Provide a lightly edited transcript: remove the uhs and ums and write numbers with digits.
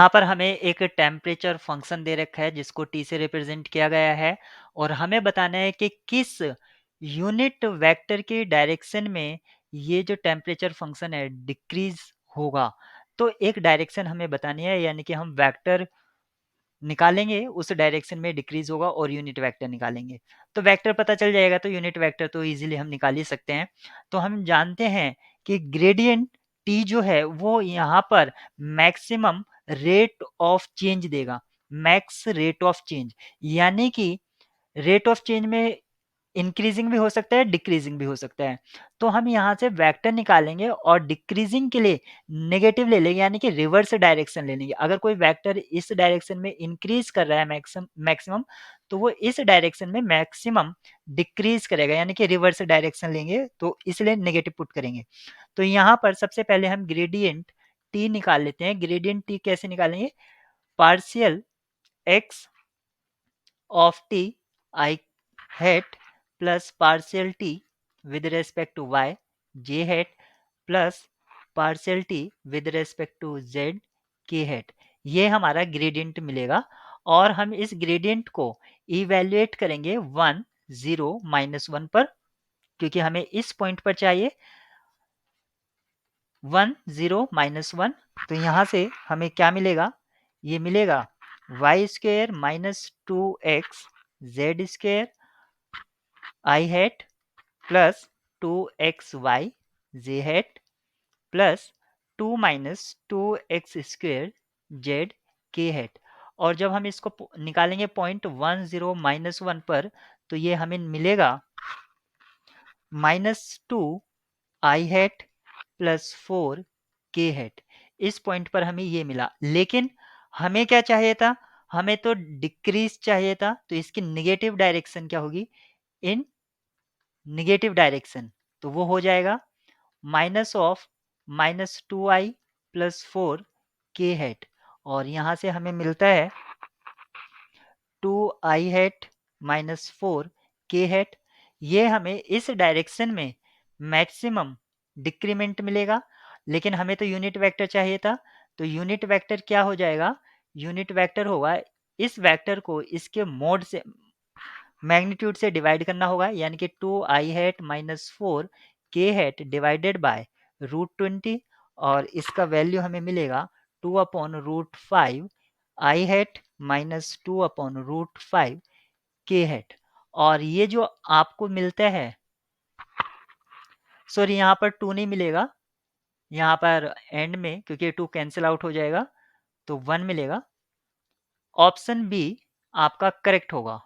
यहाँ पर हमें एक टेम्परेचर फंक्शन दे रखा है जिसको टी से रिप्रेजेंट किया गया है और हमें बताना है कि किस यूनिट वेक्टर की डायरेक्शन में ये जो टेम्परेचर फंक्शन है डिक्रीज होगा। तो एक डायरेक्शन हमें बतानी है, यानी कि हम वेक्टर निकालेंगे उस डायरेक्शन में डिक्रीज होगा और यूनिट वेक्टर निकालेंगे। तो वेक्टर पता चल जाएगा तो यूनिट वेक्टर तो इजीली हम निकाल ही सकते हैं। तो हम जानते हैं कि ग्रेडियंट टी जो है वो यहाँ पर मैक्सिमम रेट ऑफ चेंज देगा, मैक्स रेट ऑफ चेंज, यानी कि रेट ऑफ चेंज में इंक्रीजिंग भी हो सकता है, डिक्रीजिंग भी हो सकता है। तो हम यहाँ से वेक्टर निकालेंगे और डिक्रीजिंग के लिए नेगेटिव ले लेंगे, यानी कि रिवर्स डायरेक्शन ले लेंगे। अगर कोई वेक्टर इस डायरेक्शन में इंक्रीज कर रहा है मैक्सिमम, तो वो इस डायरेक्शन में मैक्सिमम डिक्रीज करेगा, यानी कि रिवर्स डायरेक्शन लेंगे, तो इसलिए नेगेटिव पुट करेंगे। तो यहाँ पर सबसे पहले हम ग्रेडियंट टी निकाल लेते हैं। ग्रेडियंट टी कैसे निकालेंगे? Partial X of T I hat plus partial T with respect to y j hat plus partial T with respect to z k hat. ये हमारा ग्रेडियंट मिलेगा और हम इस ग्रेडियंट को इवेल्युएट करेंगे 1 0 -1 पर, क्योंकि हमें इस पॉइंट पर चाहिए 1 0 -1। तो यहाँ से हमें क्या मिलेगा? ये मिलेगा Y square minus 2x Z square I hat plus 2xy J hat plus 2 minus 2x square Z K hat. और जब हम इसको निकालेंगे पॉइंट 1 0 -1 पर, तो ये हमें मिलेगा -2 आई हैट प्लस 4 के हैट। इस पॉइंट पर हमें ये मिला, लेकिन हमें क्या चाहिए था? हमें तो डिक्रीज चाहिए था, तो इसकी नेगेटिव डायरेक्शन क्या होगी? इन नेगेटिव डायरेक्शन, तो वो हो जाएगा माइनस ऑफ -2i प्लस 4 के हैट। और यहाँ से हमें मिलता है 2i हैट माइनस 4 के हैट। ये हमें इस डायरेक्शन में मैक्सिमम डिक्रीमेंट मिलेगा, लेकिन हमें तो यूनिट वेक्टर चाहिए था। तो यूनिट वेक्टर क्या हो जाएगा? यूनिट वेक्टर होगा, इस वेक्टर को इसके मोड से मैग्नीट्यूड से डिवाइड करना होगा, यानी कि 2i हैट माइनस 4 के हैट डिवाइडेड बाय √20, और इसका वैल्यू हमें मिलेगा 2/√5 आई हैट माइनस 2/√5 के हैट। और ये जो आपको मिलता है, सॉरी यहाँ पर 2 नहीं मिलेगा, यहाँ पर एंड में क्योंकि 2 कैंसिल आउट हो जाएगा तो 1 मिलेगा। ऑप्शन बी आपका करेक्ट होगा।